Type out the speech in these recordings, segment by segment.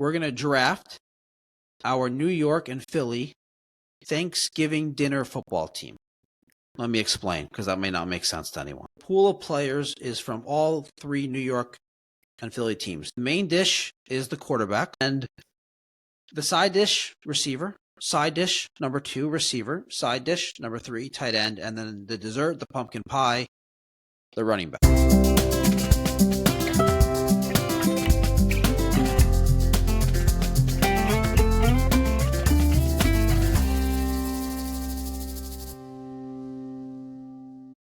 we're going to draft our New York and Philly Thanksgiving dinner football team. Let me explain, because that may not make sense to anyone. Pool of players is from all three New York and Philly teams. The main dish is the quarterback, and the side dish, receiver. Side dish, number 2, receiver. Side dish, number 3, tight end. And then the dessert, the pumpkin pie, the running back.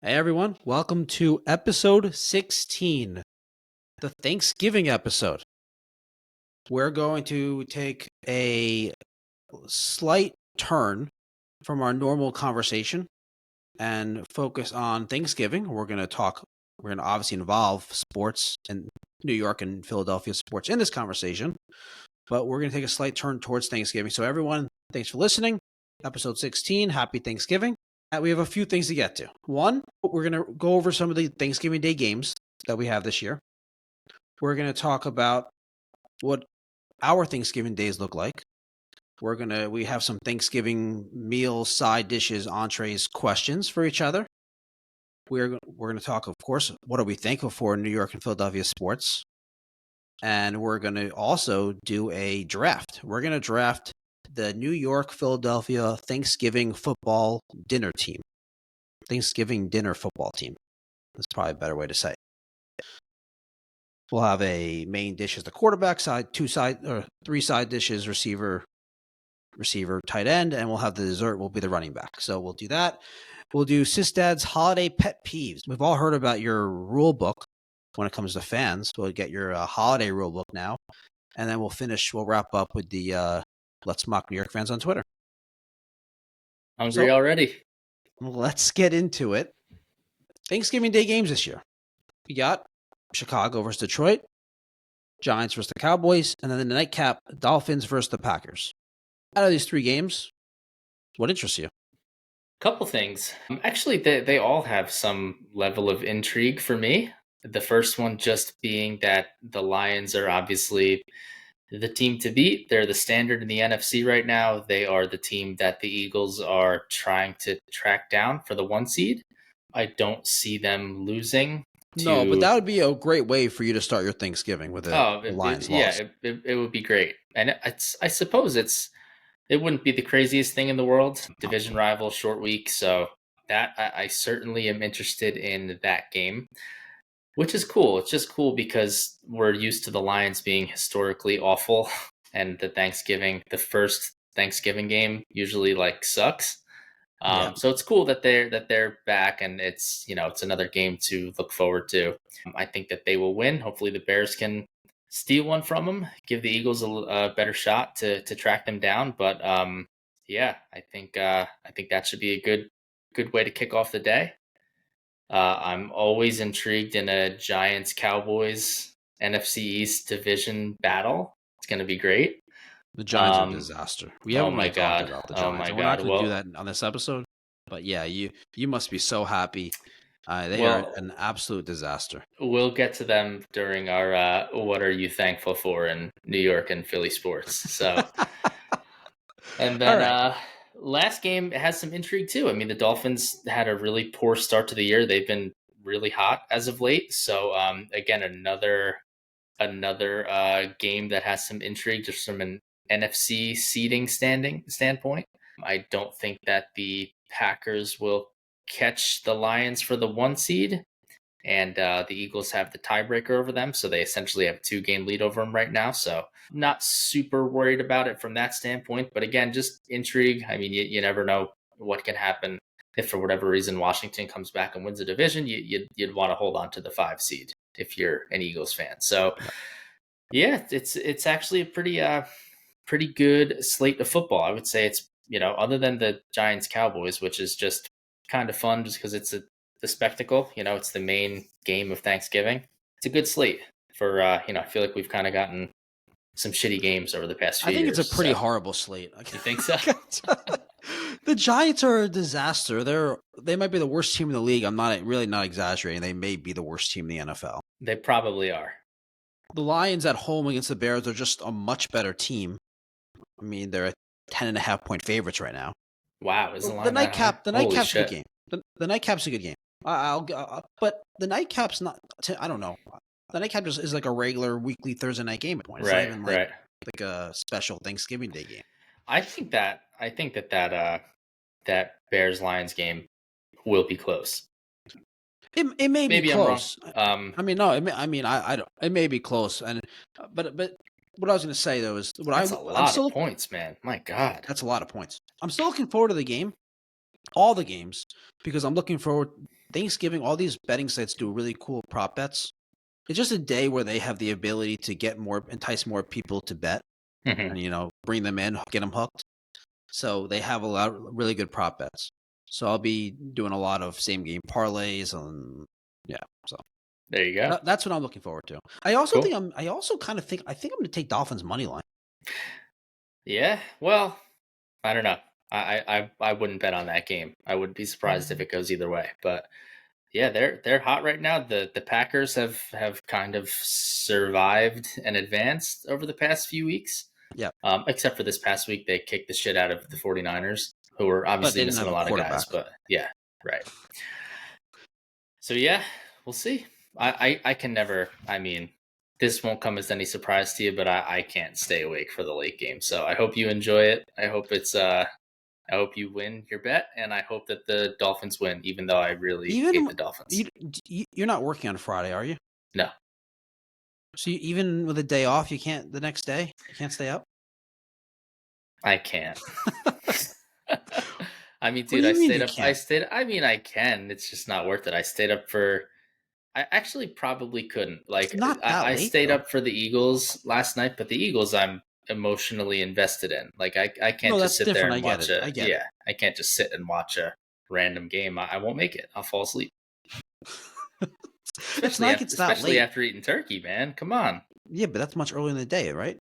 Hey everyone, welcome to episode 16, the Thanksgiving episode. We're going to take a slight turn from our normal conversation and focus on Thanksgiving. We're going to obviously involve sports and New York and Philadelphia sports in this conversation, but we're going to take a slight turn towards Thanksgiving. So everyone, thanks for listening. Episode 16, happy Thanksgiving. We have a few things to get to. One, we're going to go over some of the Thanksgiving Day games that we have this year. We're going to talk about what our Thanksgiving days look like. We have some Thanksgiving meals, side dishes, entrees, questions for each other. We're going to talk, of course, what are we thankful for in New York and Philadelphia sports. And we're going to also do a draft. We're going to draft the New York, Philadelphia Thanksgiving football dinner team. Thanksgiving dinner football team. That's probably a better way to say it. We'll have a main dish as the quarterback side, 3 side dishes, receiver, tight end, and we'll have the dessert will be the running back. So we'll do that. We'll do Sistad's holiday pet peeves. We've all heard about your rule book when it comes to fans. We'll get your holiday rule book now. And then we'll wrap up with the Let's Mock New York fans on Twitter. Hungry already. Let's get into it. Thanksgiving Day games this year. We got Chicago versus Detroit, Giants versus the Cowboys, and then the nightcap, Dolphins versus the Packers. Out of these 3 games, what interests you? Couple things. Actually, they all have some level of intrigue for me. The first one just being that the Lions are obviously the team to beat. They're the standard in the NFC right now. They are the team that the Eagles are trying to track down for the 1 seed. I don't see them losing. No, but that would be a great way for you to start your Thanksgiving with the Lions loss. Yeah, it would be great. And I suppose it wouldn't be the craziest thing in the world. Division rival, short week. So that I certainly am interested in that game, which is cool. It's just cool because we're used to the Lions being historically awful, and the first Thanksgiving game usually sucks. So it's cool that they're back, and it's another game to look forward to. I think that they will win. Hopefully the Bears can steal one from them, give the Eagles a better shot to track them down. But I think that should be a good way to kick off the day. I'm always intrigued in a Giants-Cowboys NFC East division battle. It's going to be great. The Giants are a disaster. We haven't talked about the Giants. Oh my God. We're not going to do that on this episode. But yeah, you must be so happy. They are an absolute disaster. We'll get to them during our what are you thankful for in New York and Philly sports. So, and then last game has some intrigue too. I mean, the Dolphins had a really poor start to the year. They've been really hot as of late. So again, another game that has some intrigue just from an NFC seeding standpoint. I don't think that the Packers will catch the Lions for the 1 seed, and the Eagles have the tiebreaker over them, so they essentially have a 2-game lead over them right now. So not super worried about it from that standpoint, but again, just intrigue. I mean, you never know what can happen. If for whatever reason Washington comes back and wins a division, you'd want to hold on to the 5 seed if you're an Eagles fan. So yeah, it's actually a pretty good slate of football. I would say it's, other than the Giants Cowboys, which is just kind of fun just because it's the spectacle, it's the main game of Thanksgiving. It's a good slate for, I feel like we've kind of gotten some shitty games over the past few years. I think it's a pretty horrible slate. You think so? The Giants are a disaster. They might be the worst team in the league. I'm not exaggerating. They may be the worst team in the NFL. They probably are. the Lions at home against the Bears are just a much better team. I mean, they're 10.5 point favorites right now. Wow, is the The line that high? nightcap, the Holy nightcap's a good shit! game. The nightcap's a good game. But the nightcap's not. I don't know. The nightcap just is like a regular weekly Thursday night game at point. It's not Right, even right. like a special Thanksgiving Day game. I think that Bears Lions game will be close. It may be Maybe I'm wrong. close. I mean, no. I don't. It may be close, but what I was going to say though is That's a I'm lot of still. points, man. My God. That's a lot of points. I'm still looking forward to the game, all the games, because I'm looking forward. Thanksgiving, all these betting sites do really cool prop bets. It's just a day where they have the ability to entice more people to bet, Mhm. and bring them in, get them hooked. So they have a lot of really good prop bets. So I'll be doing a lot of same game parlays and yeah. So There you go. that's what I'm looking forward to. I also Cool. think I also kind of think I'm going to take Dolphins money line. Yeah. Well, I don't know. I wouldn't bet on that game. I wouldn't be surprised if it goes either way. But yeah, they're hot right now. The Packers have kind of survived and advanced over the past few weeks. Yeah, Except for this past week, they kicked the shit out of the 49ers, who were but obviously they didn't missing have a a lot of quarterback. guys. But yeah, right. So yeah, we'll see. I can never. I mean, this won't come as any surprise to you, but I can't stay awake for the late game. So I hope you enjoy it. I hope you win your bet, and I hope that the Dolphins win, even though I really hate Even the Dolphins. you're not working on Friday, are you? No, So even with a day off, you can't the next day. You can't stay up. I can't. I mean, What dude, do I you mean stayed you up. I can't? stayed. I mean, I can. It's just not worth it. I stayed up for. I actually probably couldn't. It's Like, not that I late stayed though. up for the Eagles last night, but the Eagles, I'm emotionally invested in. Like, I can't No, just that's sit there different. I and get watch it. a. I get it. Yeah, I can't just sit and watch a random game. I won't make it. I'll fall asleep. It's not like it's that Especially late. after eating turkey, man. Come on. Yeah, but that's much earlier in the day, right?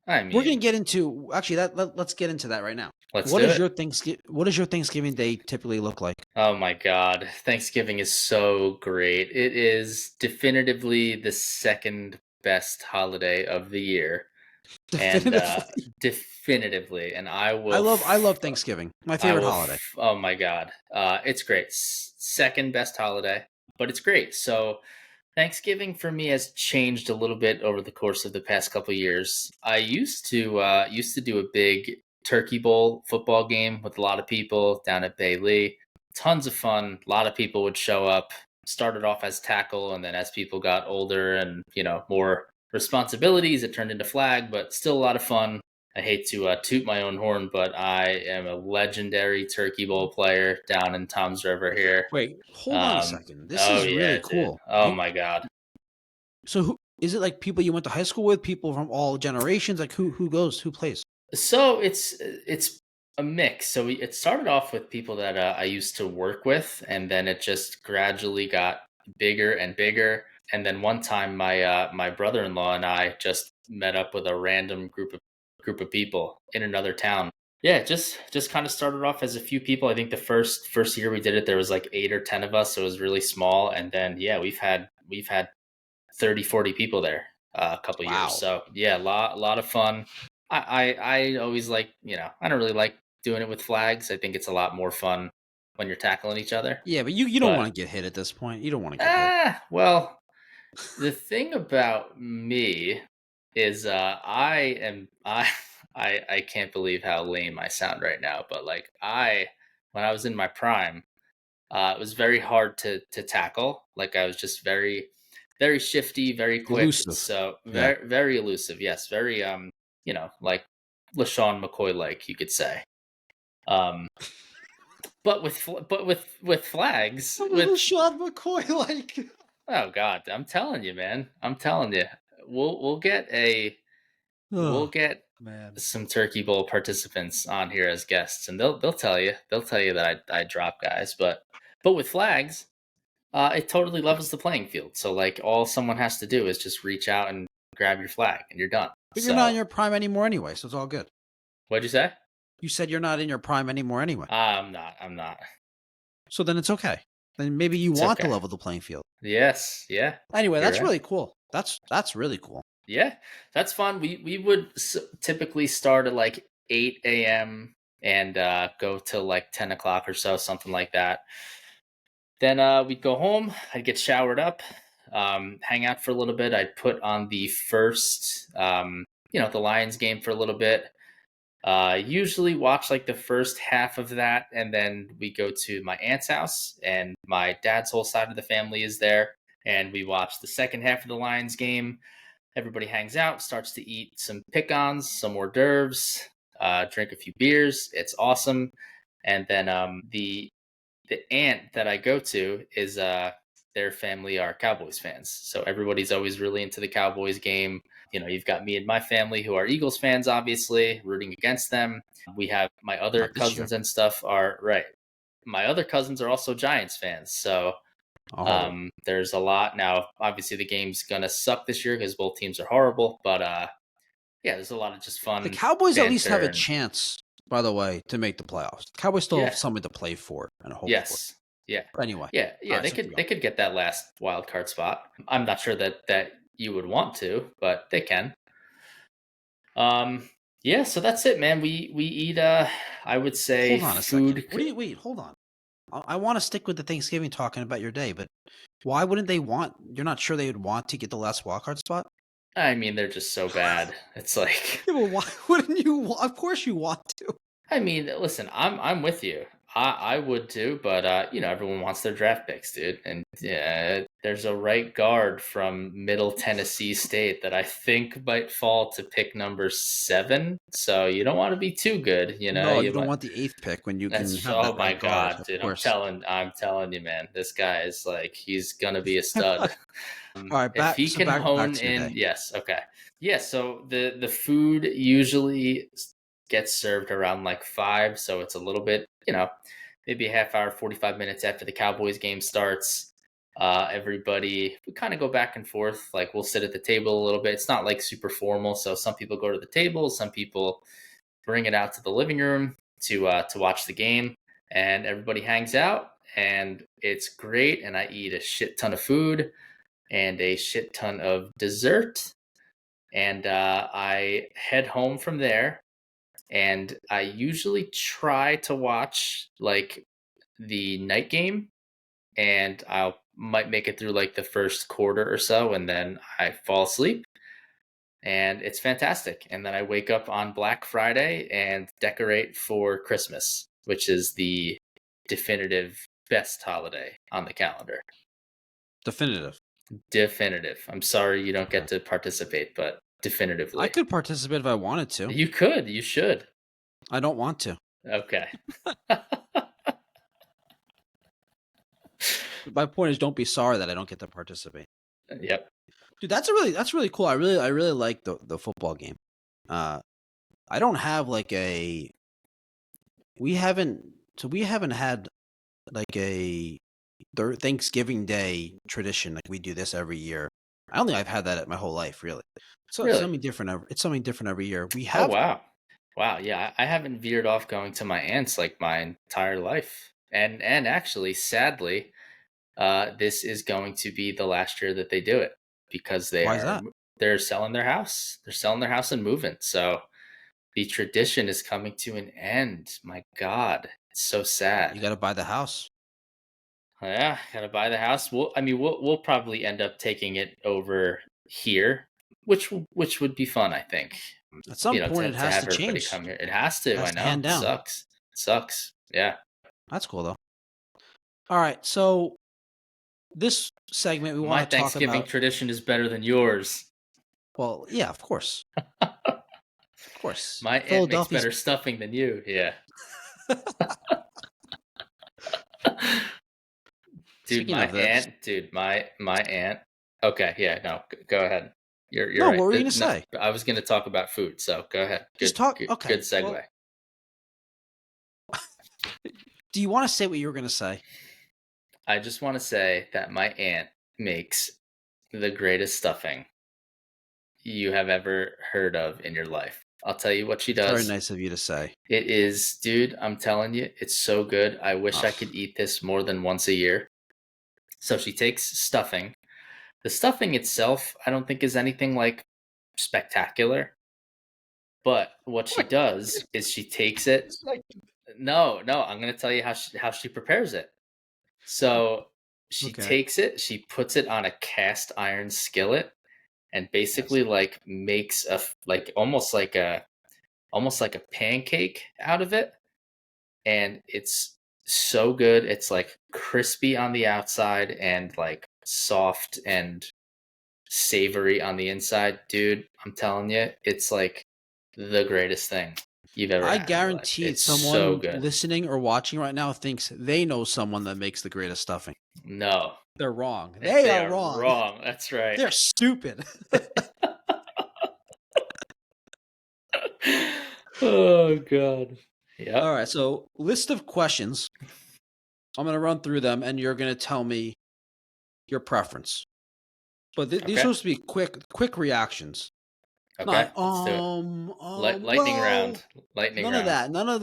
I We're gonna mean, get into actually let's get into that right now. let's do it. What does your Thanksgiving Day typically look like? Oh my God. Thanksgiving is so great. It is definitively the second best holiday of the year. And Definitively. definitively. And I love Thanksgiving. My favorite holiday. oh my God. It's great. Second best holiday, but it's great. So Thanksgiving for me has changed a little bit over the course of the past couple of years. I used to do a big turkey bowl football game with a lot of people down at Bailey. Tons of fun. A lot of people would show up. Started off as tackle, and then as people got older and more responsibilities, it turned into flag. But still a lot of fun. I hate to toot my own horn, but I am a legendary turkey bowl player down in Tom's River here. Wait, hold on a second. This Oh is really yeah, dude. cool. Oh my God. So who is it? Like people you went to high school with? People from all generations? Like who plays? So it's a mix. So it started off with people that I used to work with, and then it just gradually got bigger and bigger. And then one time, my brother in law and I just met up with a random group of people in another town. Yeah, just kind of started off as a few people. I think the first year we did it, there was like 8 or 10 of us, so it was really small. And then yeah, we've had 30, 40 people there a couple years. Wow. So yeah, a lot of fun. I always like, I don't really like doing it with flags. I think it's a lot more fun when you're tackling each other. Yeah, but you don't But want to get hit at this point. You don't want to get hit. well, the thing about me is I can't believe how lame I sound right now, but like when I was in my prime, it was very hard to tackle. Like I was just very, very shifty, very quick. Elusive. So Yeah. very elusive. Yes, very like LaShawn McCoy, like you could say. Um, but with flags, What was which Sean McCoy like? oh God, I'm telling you, man, I'm telling you, we'll get we'll Oh get man. some Turkey Bowl participants on here as guests, and they'll tell you that I drop guys, but with flags. It totally levels the playing field. So like all someone has to do is just reach out and grab your flag and you're done. But you're not in So your prime anymore anyway, so it's all good. what'd you say? You said you're not in your prime anymore anyway. I'm not. So then it's okay. Then maybe you It's want to okay. level the playing field. Yes, yeah. Anyway, You're that's right. really cool. That's really cool. Yeah, that's fun. We would typically start at like 8 a.m. and go till like 10 o'clock or so, something like that. Then we'd go home. I'd get showered up, hang out for a little bit. I'd put on the first, the Lions game for a little bit. Usually watch like the first half of that, and then we go to my aunt's house, and my dad's whole side of the family is there, and we watch the second half of the Lions game. Everybody hangs out, starts to eat some pecans, some hors d'oeuvres, drink a few beers. It's awesome. And then the aunt that I go to is their family are Cowboys fans, so everybody's always really into the Cowboys game. You've got me and my family who are Eagles fans, obviously rooting against them. We have my other Not this year. cousins and stuff are right. My other cousins are also Giants fans, so Oh, there's a lot now. Obviously, the game's gonna suck this year because both teams are horrible, but yeah, there's a lot of just the fun Cowboys at least have banter a and chance, by the way, to make the playoffs. The Cowboys still have yeah, something to play for and hope for. yes, yeah, But anyway, all yeah. right, They so keep could going. they could get that last wild card spot. I'm not sure that you would want to, but they can. Um, yeah. So that's it, man. We eat. I would say Hold on a second. food. What do you wait? Hold on. I want to stick with the Thanksgiving talking about your day, but why wouldn't they want? You're not sure they would want to get the last wildcard spot? I mean, they're just so bad. It's like Yeah, well, why wouldn't you? Of course you want to. I mean, listen, I'm with you. I would too, but everyone wants their draft picks, dude. And yeah, there's a right guard from Middle Tennessee State that I think might fall to pick number 7. So you don't want to be too good, No, you You don't might. want the eighth pick when you can That's have oh that my right guard. god, Of dude. course. I'm telling you, man. This guy is like he's gonna be a All stud. right, If back. he So can back hone to your in, day. yes, okay, yeah. So the food usually gets served around like 5, so it's a little bit, maybe a half hour, 45 minutes after the Cowboys game starts. Everybody we kind of go back and forth. Like we'll sit at the table a little bit. It's not like super formal, so some people go to the table, some people bring it out to the living room to watch the game, and everybody hangs out, and it's great. And I eat a shit ton of food and a shit ton of dessert. And I head home from there. And I usually try to watch like the night game, and I'll might make it through like the first quarter or so, and then I fall asleep. And it's fantastic. And then I wake up on Black Friday and decorate for Christmas, which is the definitive best holiday on the calendar. Definitive. Definitive. I'm sorry you don't Okay. get to participate, but I definitively. could participate if I wanted to. You could. You should. I don't want to. Okay. My point is, don't be sorry that I don't get to participate. Yep. Dude, that's really cool. I really like the football game. Uh, I don't have like a we haven't had like a Thanksgiving Day tradition like we do this every year. I don't think I've had that my whole life, really. So it's Really? something different. It's something different every year. We Oh, have wow. Wow. Yeah. I haven't veered off going to my aunt's like my entire life. And actually, sadly, this is going to be the last year that they do it because why is that? they're selling their house. They're selling their house and moving. So the tradition is coming to an end. My God, it's so You sad. got to buy the house. Yeah, gotta buy the house. We'll probably end up taking it over here, which would be fun. I think. At some point, it To has have to everybody change. come here. It has It to. I has to know. hand It down. sucks. It sucks. Yeah. That's cool though. All right, so this segment we My want to talk Thanksgiving about. tradition is better than yours. Well, yeah, of course, of course. My aunt makes Philadelphia's. better stuffing than you. Yeah. Dude, Speaking my of this, aunt, dude, my aunt. Okay, yeah, no, go ahead. You're no, what right. were you gonna No, say? I was going to talk about food, so go ahead. Just talk. Good Okay. segue. Well, do you want to say what you were gonna say? I just want to say that my aunt makes the greatest stuffing you have ever heard of in your life. I'll tell you what she It's very does. nice of you to say. It is, dude, I'm telling you, it's so good. I wish I Ugh. could eat this more than once a year. So she takes stuffing. The stuffing itself, I don't think is anything like spectacular. But what she What? does is she takes it. It's like No, no, I'm gonna tell you how she prepares it. So she okay. takes it, she puts it on a cast iron skillet, and Yes. basically like makes like almost like a pancake out of it, and it's so good. It's like crispy on the outside and like soft and savory on the inside, dude. I'm telling you, it's like the greatest thing you've ever I had in your life. guarantee It's so someone good. listening or watching right now thinks they know someone that makes the greatest stuffing. No, They're wrong. They they are are wrong. wrong. That's right. They're stupid. Oh god. All Yep. right, so list of questions. I'm going to run through them and you're going to tell me your preference. But these are Okay. supposed to be quick reactions. Okay. Not Let's do it. Lightning well, round. Lightning none of round. that. None of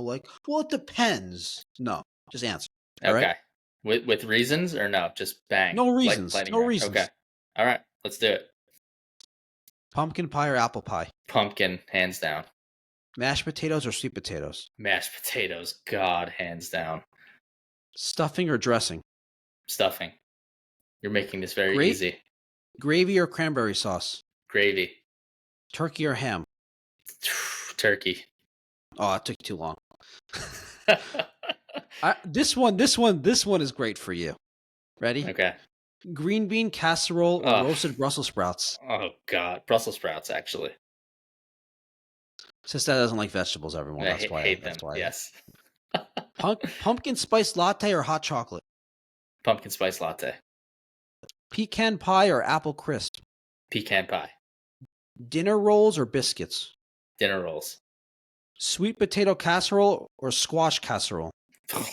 like, well, it depends. No, just answer. All right? Okay. With reasons or no? Just bang. No reasons. Lightning No round. Okay. reasons. All right. Let's do it. Pumpkin pie or apple pie? Pumpkin, hands down. Mashed potatoes or sweet potatoes? Mashed potatoes, God, hands down. Stuffing or dressing? Stuffing. You're making this very Great easy. gravy or cranberry sauce? Gravy. Turkey or ham? Turkey. Oh, it took too long. This one is great for you. Ready? Okay. Green bean casserole or Oh, roasted Brussels sprouts? oh God. Brussels sprouts, actually. Sister doesn't like vegetables, everyone. I That's why. hate That's them. why. Yes. Pumpkin spice latte or hot chocolate? Pumpkin spice latte. Pecan pie or apple crisp? Pecan pie. Dinner rolls or biscuits? Dinner rolls. Sweet potato casserole or squash casserole? Oh,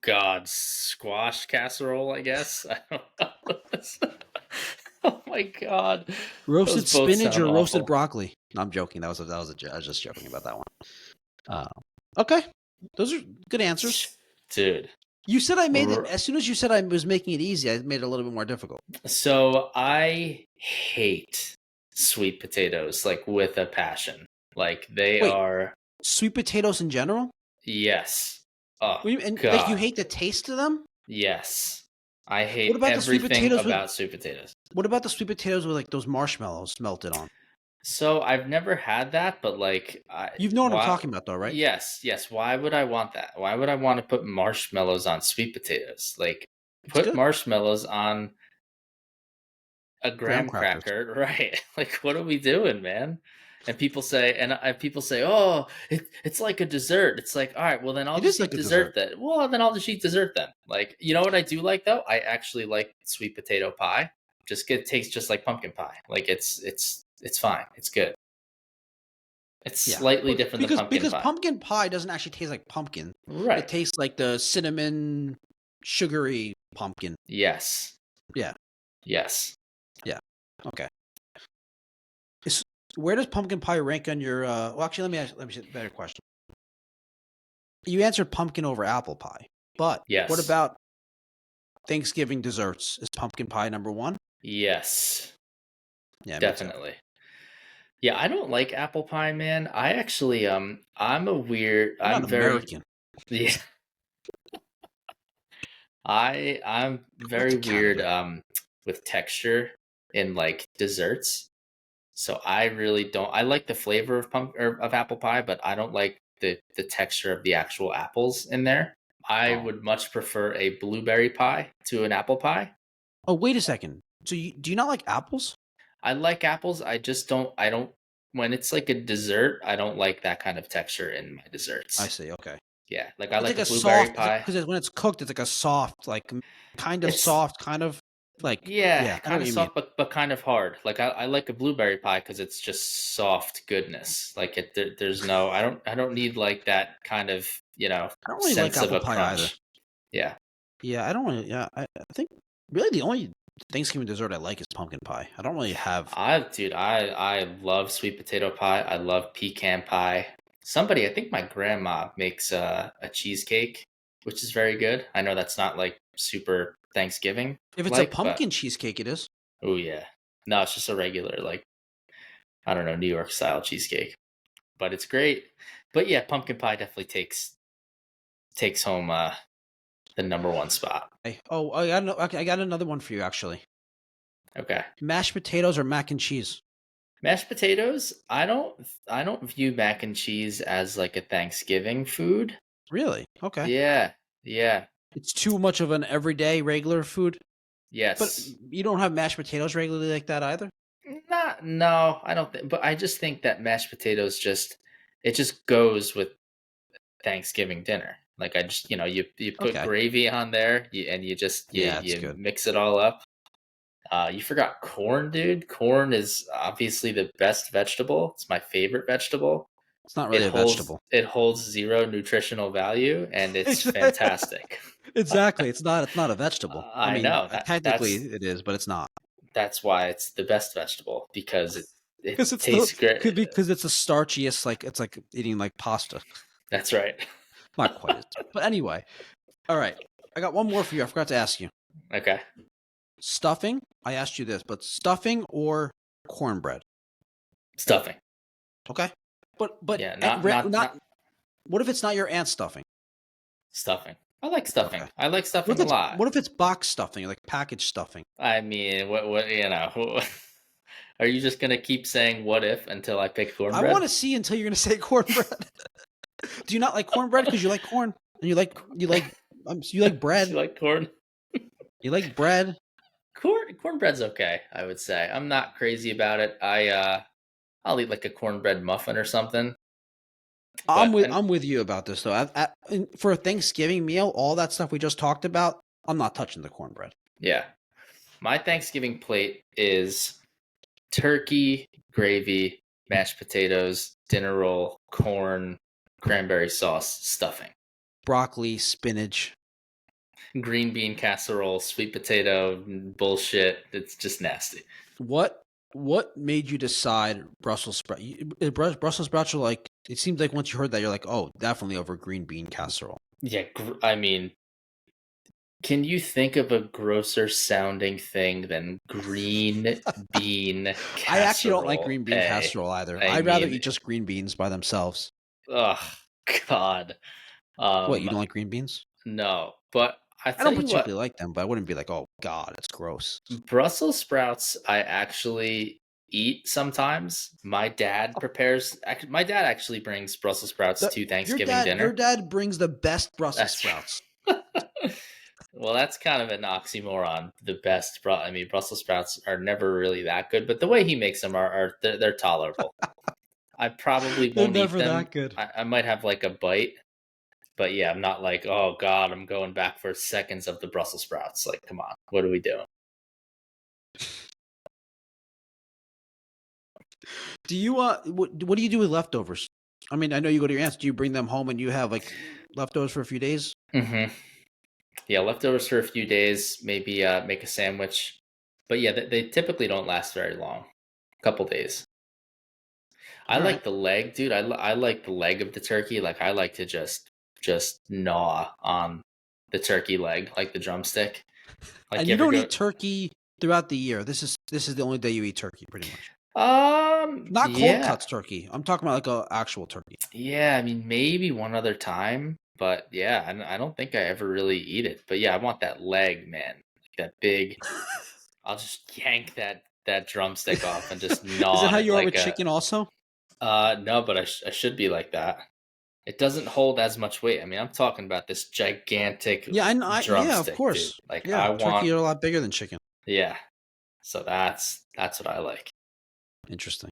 God. Squash casserole, I guess. I don't know. Oh my God. Those Roasted both spinach sound or roasted awful. broccoli? No, I'm joking. I was just joking about that one. Okay, those are good answers. Dude. You said I made it as soon as you said I was making it easy. I made it a little bit more difficult. So I hate sweet potatoes like with a passion. Like they Wait, are, sweet potatoes in general? yes. Oh And like you God. hate the taste of them? Yes. I What hate about the sweet everything potatoes with? about sweet potatoes. What about the sweet potatoes with like those marshmallows melted on? So I've never had that, but like You know what I'm why talking about, though, right? yes, yes. Why would I want that? Why would I want to put marshmallows on sweet potatoes? Like It's put good. marshmallows on a Graham graham crackers. cracker, right? Like, what are we doing, man? And people say, oh, it's like a dessert. It's like, all right, well then I'll It just is eat like a dessert dessert. then. Well, then I'll just eat dessert then. Like, you know what I do like though? I actually like sweet potato pie. Just get tastes just like pumpkin pie. Like it's fine. It's good. It's Yeah, slightly but different than because pumpkin because pie. pumpkin pie doesn't actually taste like pumpkin. It Right. tastes like the cinnamon, sugary pumpkin. Yes. Yeah, Yes. yeah. Okay. Where does pumpkin pie rank on your? Well, actually, let me ask a better question. You answered pumpkin over apple pie, but what Yes. about Thanksgiving desserts? Is pumpkin pie number one? Yes. Yeah, me too. Definitely. Yeah, I don't like apple pie, man. I actually I'm a weird You're not I'm very American. yeah, I'm Went very to weird Canada. with texture in like desserts. So I really don't I like the flavor of of apple pie, but I don't like the texture of the actual apples in there. I Oh. would much prefer a blueberry pie to an apple pie. Oh, wait a second. So do you not like apples? I like apples. I don't when it's like a dessert, I don't like that kind of texture in my I desserts. see. Okay. Yeah, like I It's like like a a blueberry soft pie. because when it's cooked, it's like a soft, like kind of It's soft, kind of like yeah, yeah. I know kind what of you mean. soft but kind of hard. Like I like a blueberry pie because it's just soft goodness. Like there's no I don't need like that kind of I don't really like sense of apple a pie either. crunch. Yeah. Yeah, I don't really. Yeah, I think really the only Thanksgiving dessert I like is pumpkin pie. I don't really have. I love sweet potato pie. I love pecan pie. Somebody, I think my grandma makes a cheesecake, which is very good. I know that's not like super Thanksgiving If it's a like, but pumpkin cheesecake, it is. oh yeah. No, it's just a regular like I don't know, New York style cheesecake, but it's great. But yeah, pumpkin pie definitely takes home the number one spot. Oh, I got another one for you actually. Okay. Mashed potatoes or mac and cheese? Mashed potatoes, I don't view mac and cheese as like a Thanksgiving food. Really? Okay. Yeah. Yeah. It's too much of an everyday regular food. But Yes. you don't have mashed potatoes regularly like that either? Not no, I don't think, but I just think that mashed potatoes just goes with Thanksgiving dinner. Like I just, you put Okay. gravy on there, and you just you Yeah, it's you good. mix it all up. You forgot corn, dude. Corn is obviously the best vegetable. It's my favorite vegetable. It's not It really a holds vegetable. it holds zero nutritional value, and it's Exactly. fantastic. It's not a vegetable. I I mean, know that technically that's it is, but it's not. that's why it's the best vegetable because it Because it's the tastes great. could be because it's the starchiest, like it's like eating like pasta. That's right. Not quite as, but anyway. All right, I got one more for you. I forgot to ask you. Okay. Stuffing. I asked you this, but stuffing or cornbread. Stuffing. Okay, but Yeah, not not. What if it's not your aunt's stuffing? stuffing. I like Okay. stuffing. I like stuffing a lot. What if it's box stuffing, like packaged stuffing? I mean, what are you just gonna keep saying what if until I pick I cornbread? want to see until you're going to say cornbread. Do you not like cornbread because you like corn and you like Do you bread? like corn? You like bread. Cornbread's okay, I would say. I'm not crazy about it. I'll eat like a cornbread muffin or something. But and I'm with you about this though. For a Thanksgiving meal, all that stuff we just talked about, I'm not touching the cornbread. yeah, my Thanksgiving plate is turkey, gravy, mashed potatoes, dinner roll, corn, cranberry sauce, stuffing, Broccoli, spinach. green bean casserole, sweet potato, bullshit. It's just nasty. What what made you decide Brussels sprout? Brussels sprouts are like. It seems like once you heard that, you're like, oh, definitely over green bean casserole. Yeah, I mean, can you think of a grosser sounding thing than green bean I actually don't like casserole? green bean casserole either. I I'd rather mean, eat just green beans by themselves. ugh, God. What, you Um, don't like green beans? no, but I I tell don't you what, particularly like them, but I wouldn't be like, oh God, it's gross. Brussels sprouts I actually eat sometimes. My dad actually brings Brussels sprouts to Thanksgiving Your dinner. dad brings the best Brussels That's sprouts. well, that's kind of an oxymoron. I mean, Brussels sprouts are never really that good, but the way he makes them are they're tolerable. I probably They're won't eat never them. that good. I might have like a bite, but yeah, I'm not like, oh God, I'm going back for seconds of the Brussels sprouts. Like, come on, what are we doing? Do you what do you do with leftovers? I mean, I know you go to your aunt's. Do you bring them home and you have like leftovers for a few days? Mm-hmm. Yeah, leftovers for a few days, maybe make a sandwich. But yeah, they typically don't last very long. A couple days. I All right. like the leg, dude. I like the leg of the turkey. Like I like to just gnaw on the turkey leg, like the drumstick. Like And you you ever don't go? eat turkey throughout the year. This is the only day you eat turkey, pretty much. Not cold Yeah, cuts turkey. I'm talking about like a actual turkey. yeah. I mean, maybe one other time, but yeah, I don't think I ever really eat it. But yeah, I want that leg, man. That big. I'll just yank that drumstick off and just Is gnaw that on how it you are like with a. chicken also? No, but I should be like that. It doesn't hold as much weight. I mean, I'm talking about this gigantic Yeah, yeah, of drumstick, dude. course. Like Yeah, I turkey want, are a lot bigger than chicken. yeah. So that's what I like. Interesting.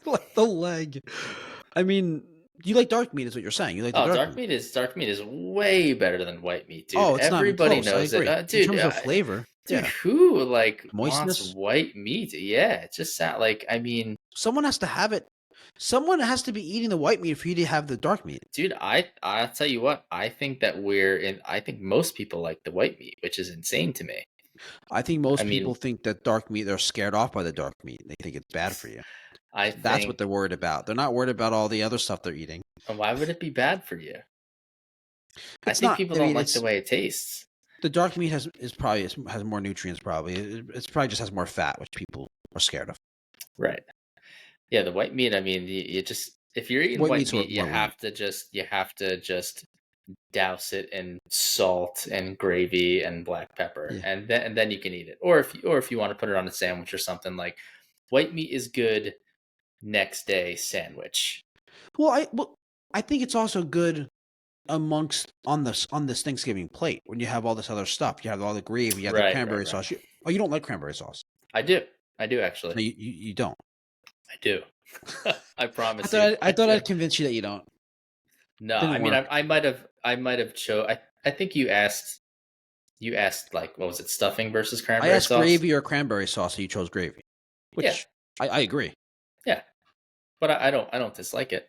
Like the leg. I mean, you like dark meat is what you're saying. You like the Oh, dark meat. dark meat is way better than white meat, dude. Oh, it's not even Everybody close. I knows it, agree. In dude. terms of flavor, Dude, yeah. who like wants Moistness. white meat? Yeah, it just sound like. I mean, Someone has to have it. Someone has to be eating the white meat for you to have the dark meat. dude, I'll tell you what. I think that we're in. I think most people like the white meat, which is insane to me. I think I most mean, people think that dark meat, they're scared off by the dark meat. They think it's bad for you. I That's what think. they're worried about. They're not worried about all the other stuff they're eating. Why would it be bad for you? I It's think not. people I don't mean, like the it's way it tastes. the dark meat has more nutrients. Probably it's probably just has more fat, which people are scared of. Right. Yeah, the white meat. I mean, you just if you're eating White white meat's meat, more elite. you have to just douse it in salt and gravy and black pepper, Yeah. and then you can eat it. Or if you want to put it on a sandwich or something, like white meat is good next day sandwich. Well, I think it's also good amongst on this Thanksgiving plate when you have all this other stuff. You have all the gravy, you have the Right, right, cranberry right. sauce. Oh, you don't like cranberry sauce? I do. I do actually. No, you don't. I do. I I promise you, thought I I thought do. I'd convince you that you don't. No, I Didn't mean, work. I might have I think you asked like what was it, stuffing versus I cranberry asked sauce? gravy or cranberry sauce, so you chose gravy, Yeah, which I agree. yeah. But I don't dislike it.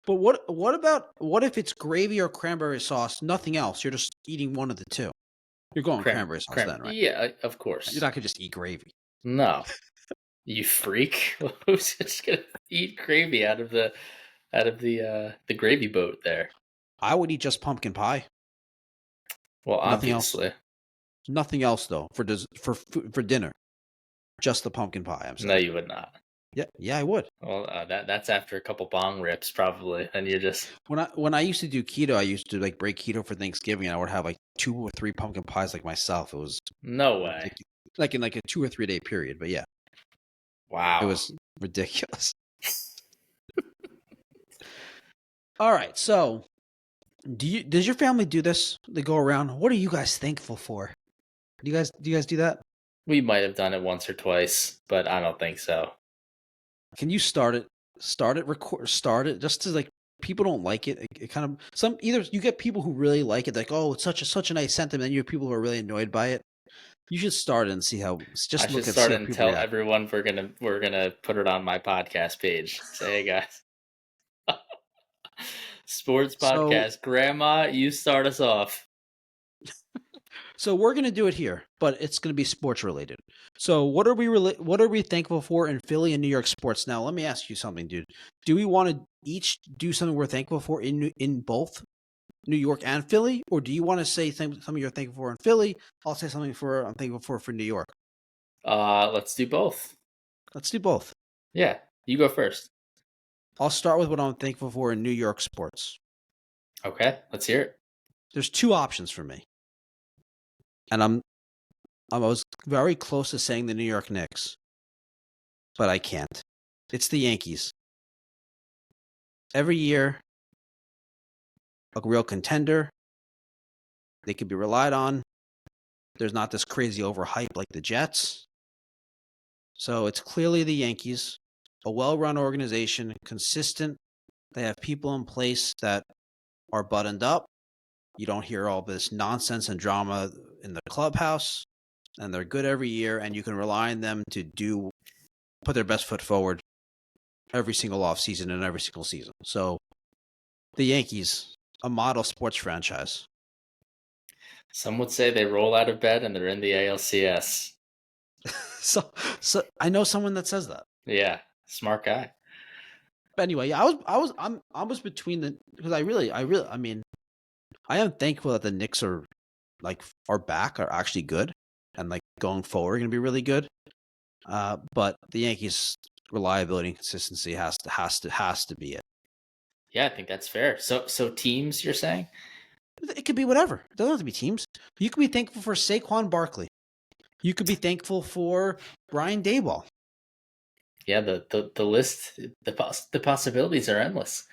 But what if it's gravy or cranberry sauce, nothing else? You're just eating one of the two. You're going cranberry sauce then, right? Yeah, of You're course. not gonna just eat gravy. No, you freak. Who's just gonna eat gravy out of the gravy boat there? I would eat just pumpkin pie. Well, Nothing else. obviously. Nothing else though for dinner. Just the pumpkin pie. I'm No, saying. you would not. Yeah, yeah, I would. Well, that's after a couple bong rips, probably, and you just When I used to do keto, I used to like break keto for Thanksgiving. And I would have like 2 or 3 pumpkin pies like myself. It was no way. ridiculous. Like in like a 2 or 3 day period. But yeah, it Wow. was ridiculous. All right, so does your family do this? They go around. What are you guys thankful for? Do you guys do that? We might have done it once or twice, but I don't think so. Can you start it? Start it just to like people don't like it. It kind of some either you get people who really like it, like oh it's such a nice sentiment. And you have people who are really annoyed by it. You should start it and see how. I Just should look and see start how and people tell react. everyone we're gonna put it on my podcast page. Say, hey guys, sports So podcast. Grandma, you start us off. so we're gonna do it here, but it's gonna be sports related. So what are we thankful for in Philly and New York sports? Now let me ask you something, dude. Do we want to each do something we're thankful for in both New York and Philly, or do you want to say something you're thankful for in Philly? I'll say something I'm thankful for New York. Let's do both. Let's do both. Yeah, you go first. I'll start with what I'm thankful for in New York sports. Okay, let's hear it. There's two options for me, and I was very close to saying the New York Knicks, but I can't. It's the Yankees. Every year, a real contender. They could be relied on. There's not this crazy overhype like the Jets. So it's clearly the Yankees, a well-run organization, consistent. They have people in place that are buttoned up. You don't hear all this nonsense and drama in the clubhouse, and they're good every year, and you can rely on them to put their best foot forward every single offseason and every single season. So the Yankees, a model sports franchise. Some would say they roll out of bed and they're in the ALCS. so I know someone that says that. Yeah, smart guy. But anyway, yeah, I was between the because I mean, I am thankful that the Knicks are back, are actually good, and like going forward are going to be really good. But the Yankees' reliability and consistency has to be it. Yeah, I think that's fair. So teams, you're saying? It could be whatever. It doesn't have to be teams. You could be thankful for Saquon Barkley. You could be thankful for Brian Daboll. Yeah, the list, the possibilities are endless.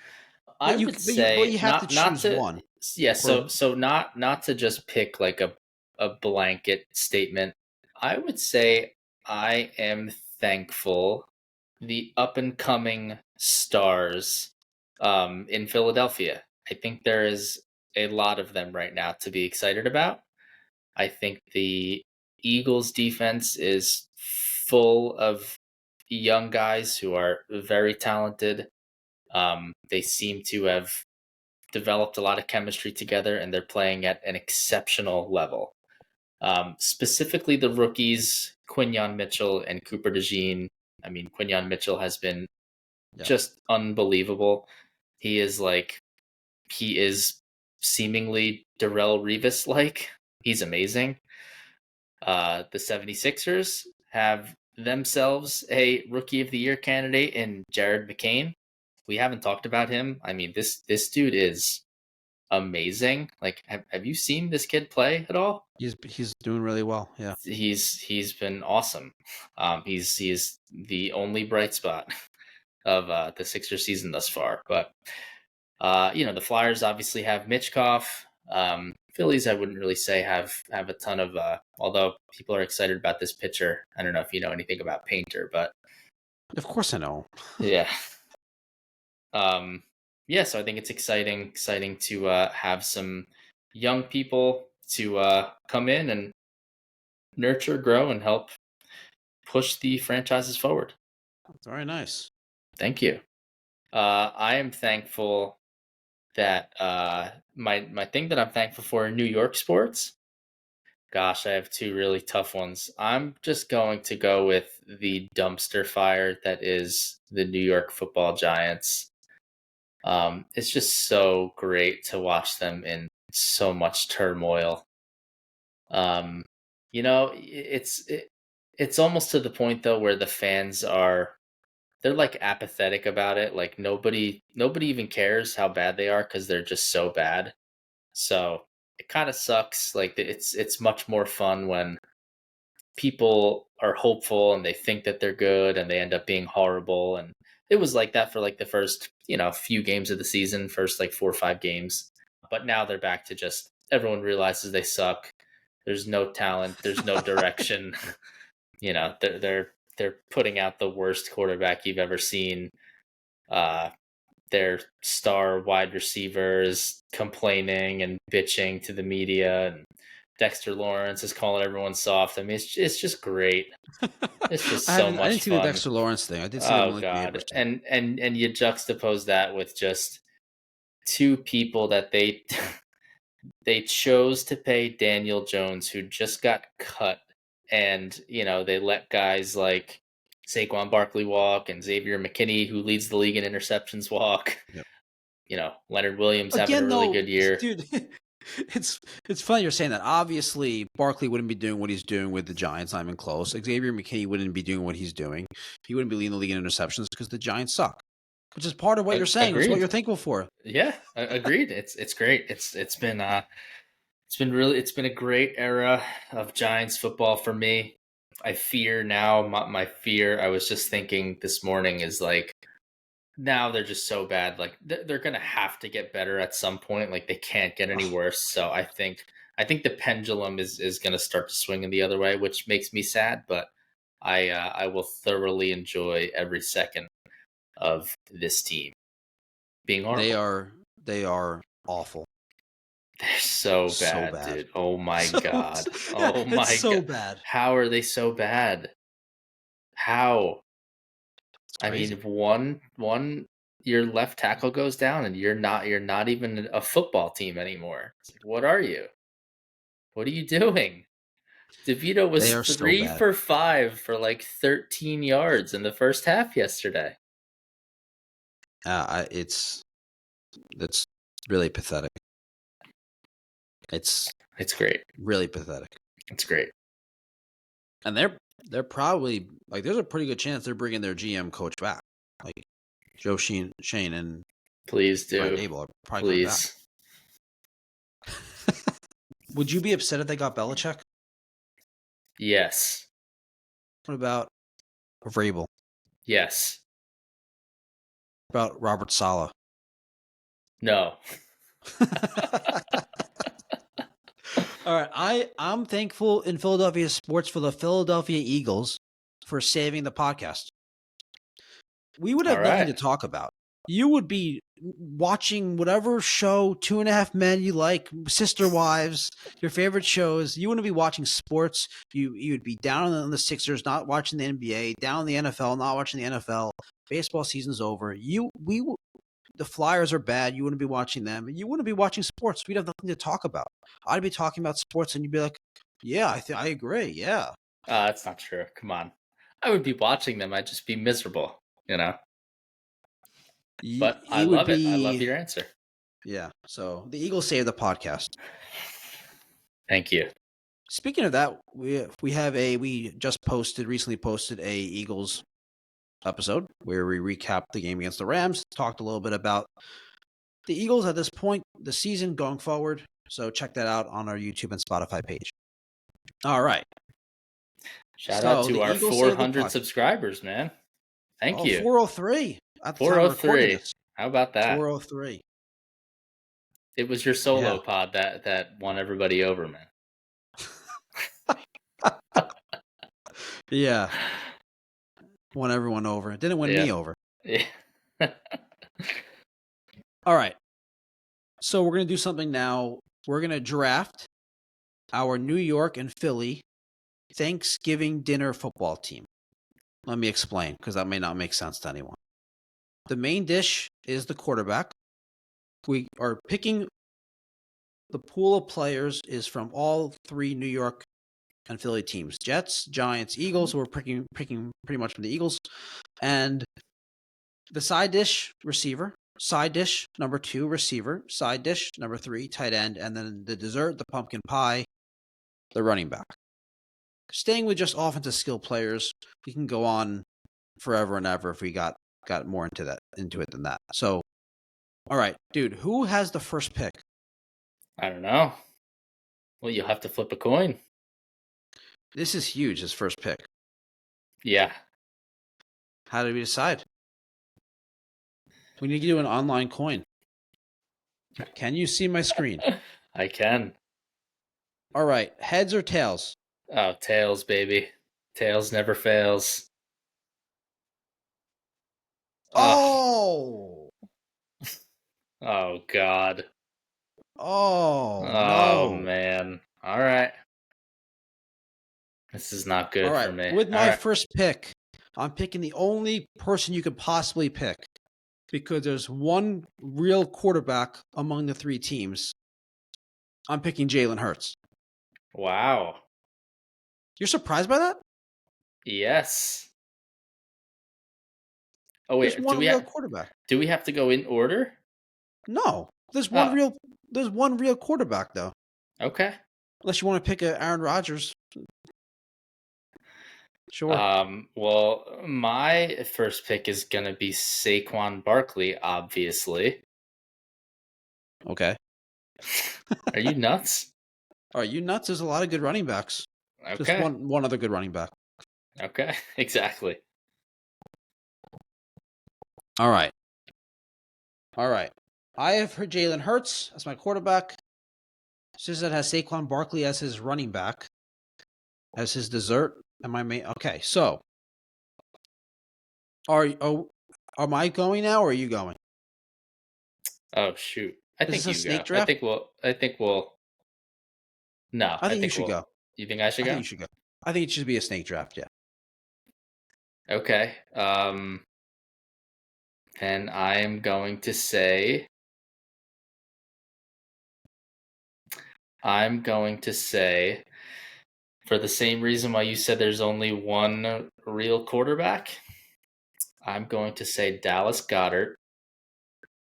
Yeah, I would but say you have to not choose to one. yeah, For so not to just pick like a blanket statement. I would say I am thankful the up and coming stars in Philadelphia. I think there is a lot of them right now to be excited about. I think the Eagles defense is full of young guys who are very talented. They seem to have developed a lot of chemistry together and they're playing at an exceptional level. Specifically, the rookies, Quinyon Mitchell and Cooper DeJean. I mean, Quinyon Mitchell has been yeah, just unbelievable. He is like, he is seemingly Darrell Revis like. He's amazing. The 76ers have themselves a Rookie of the Year candidate in Jared McCain. We haven't talked about him. I mean, this dude is amazing. Like, have you seen this kid play at all? He's doing really well. Yeah. He's been awesome. He's the only bright spot of the Sixers season thus far. But the Flyers obviously have Mitchkov. Phillies, I wouldn't really say have a ton of. Although people are excited about this pitcher. I don't know if you know anything about Painter, but Of course I know. yeah. So I think it's exciting to have some young people to come in and nurture, grow, and help push the franchises forward. Very nice. Thank you. I am thankful that my thing that I'm thankful for in New York sports. Gosh, I have two really tough ones. I'm just going to go with the dumpster fire that is the New York Football Giants. It's just so great to watch them in so much turmoil. Um, it's almost to the point though where the fans they're like apathetic about it. Like nobody even cares how bad they are because they're just so bad. So it kind of sucks. Like it's much more fun when people are hopeful and they think that they're good and they end up being horrible. And it was like that for like the first few games of the season, first like 4 or 5 games. But now they're back to just everyone realizes they suck. There's no talent. There's no direction. They're putting out the worst quarterback you've ever seen. Uh, their star wide receiver is complaining and bitching to the media, and Dexter Lawrence is calling everyone soft. I mean, it's just great. It's just so I much didn't see the fun. Dexter Lawrence thing. I did see the Oh Malik God, Neighbors thing. and you juxtapose that with just two people that they chose to pay Daniel Jones, who just got cut, and they let guys like Saquon Barkley walk and Xavier McKinney, who leads the league in interceptions, walk. Yep. Leonard Williams having a Again, really though, good year. dude, it's funny you're saying that. Obviously, Barkley wouldn't be doing what he's doing with the Giants. Not even close. Xavier McKinney wouldn't be doing what he's doing. He wouldn't be leading the league in interceptions because the Giants suck. Which is part of what you're saying. It's what Agreed. you're thankful for. Yeah, agreed. It's great. It's been it's been a great era of Giants football for me. I fear now. My fear. I was just thinking this morning is like now they're just so bad. Like they're gonna have to get better at some point. Like they can't get any worse. So I think the pendulum is gonna start to swing in the other way, which makes me sad. But I will thoroughly enjoy every second of this team being horrible. They are awful. They're so So bad, bad. dude. Oh my god. Yeah, Oh it's my so god. bad. How are they so bad? How? It's I mean, crazy. if one your left tackle goes down and you're not even a football team anymore. It's like, what are you? What are you doing? DeVito They was are so three bad. for five for like 13 yards in the first half yesterday. It's really pathetic. It's Great. really pathetic. It's great. And they're probably like there's a pretty good chance they're bringing their GM coach back. Like Joe Shane and Please Brian do. Dable are probably coming back. Please. Would you be upset if they got Belichick? Yes. What about Vrabel? Yes. What about Robert Saleh? No. All right, I'm thankful in Philadelphia sports for the Philadelphia Eagles for saving the podcast. We would have All nothing to right. talk about. You would be watching whatever show, 2.5 Men you like, Sister Wives, your favorite shows. You wouldn't be watching sports. You'd be down on the Sixers, not watching the NBA, down on the NFL, not watching the NFL. Baseball season's over. The Flyers are bad. You wouldn't be watching them. You wouldn't be watching sports. We'd have nothing to talk about. I'd be talking about sports, and you'd be like, "Yeah, I agree. Yeah." That's not true. Come on. I would be watching them. I'd just be miserable, But I It would love it. I love be, your answer. yeah. So the Eagles saved the podcast. Thank you. Speaking of that, we recently posted a Eagles episode where we recapped the game against the Rams, talked a little bit about the Eagles at this point, the season going forward. So check that out on our YouTube and Spotify page. All right. Shout out So to the our Eagles Save the 400 Puck. subscribers, man. Thank Oh, you. 403 at the time of recording 403. this. How about that? 403. It was your solo Yeah. pod that won everybody over, man. Yeah. Won everyone over. It didn't win me over. Yeah. All right. So we're going to do something now. We're going to draft our New York and Philly Thanksgiving dinner football team. Let me explain, because that may not make sense to anyone. The main dish is the quarterback. We are picking the pool of players is from all three New York and Philly teams: Jets, Giants, Eagles. We're picking pretty much from the Eagles. And the side dish, receiver. Side dish, number 2, receiver. Side dish, number 3, tight end. And then the dessert, the pumpkin pie, the running back. Staying with just offensive skill players, we can go on forever and ever if we got more into it than that. So, all right, dude, who has the first pick? I don't know. Well, you'll have to flip a coin. This is huge, his first pick. Yeah. How do we decide? We need to do an online coin. Can you see my screen? I can. All right, heads or tails? Oh, tails, baby. Tails never fails. Oh! Oh, God. Oh, Oh, no. man. All right. This is not good All for right, me. with All my right. first pick, I'm picking the only person you could possibly pick because there's one real quarterback among the three teams. I'm picking Jalen Hurts. Wow. You're surprised by that? Yes. Oh, There's wait. one real quarterback. Do we have to go in order? No, there's one Oh, real quarterback though. okay. Unless you want to pick a Aaron Rodgers. Sure. Well, my first pick is gonna be Saquon Barkley, obviously. Okay. Are you nuts? All right, you nuts? There's a lot of good running backs. Just Okay. one other good running back. Okay. Exactly. All right. I have Jalen Hurts as my quarterback. Susan has Saquon Barkley as his running back, as his dessert, and my main. Okay, so am I going now, or are you going? Oh shoot. I Is think this a you go. snake draft? I think we'll No, I I think you think should we'll go. You think I should I think go? you should go. I think it should be a snake draft. Yeah. Okay. And I'm going to say for the same reason why you said there's only one real quarterback, I'm going to say Dallas Goddard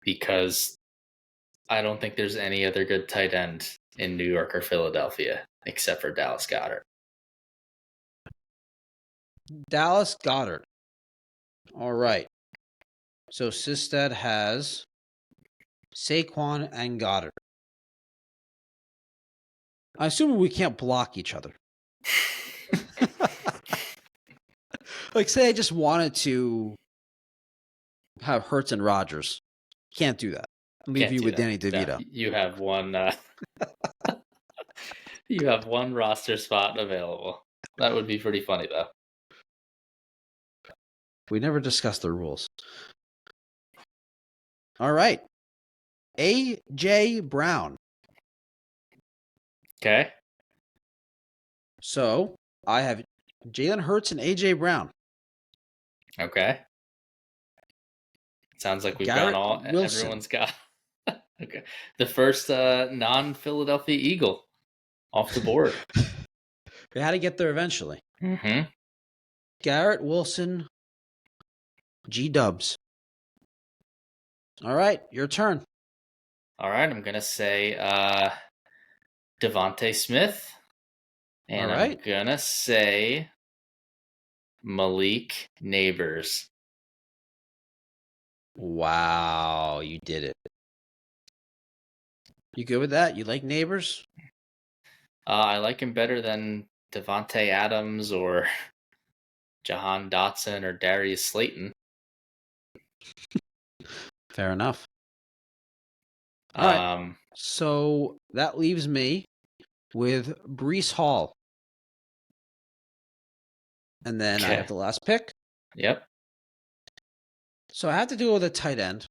because I don't think there's any other good tight end in New York or Philadelphia except for Dallas Goddard. Dallas Goddard. All right. So Sistad has Saquon and Goddard. I assume we can't block each other. Like, say I just wanted to have Hurts and Rodgers. Can't do that. Leave Can't you do with that. Danny DeVito. No, you have one. You have one roster spot available. That would be pretty funny, though. We never discussed the rules. All right. A.J. Brown. Okay. So I have Jalen Hurts and A.J. Brown. Okay. Sounds like we've Garrett gone Wilson. everyone's got. Okay. The first non-Philadelphia Eagle off the board. We had to get there eventually. Mm-hmm. Garrett Wilson, G-Dubs. All right, your turn. All right, I'm going to say Devontae Smith And All I'm right. gonna say Malik Neighbors. Wow, you did it. You good with that? You like Neighbors? I like him better than Devonte Adams or Jahan Dotson or Darius Slayton. Fair enough. All right. Um, So that leaves me with Brees Hall. And then I have okay. the last pick. Yep. So I have to do with a tight end.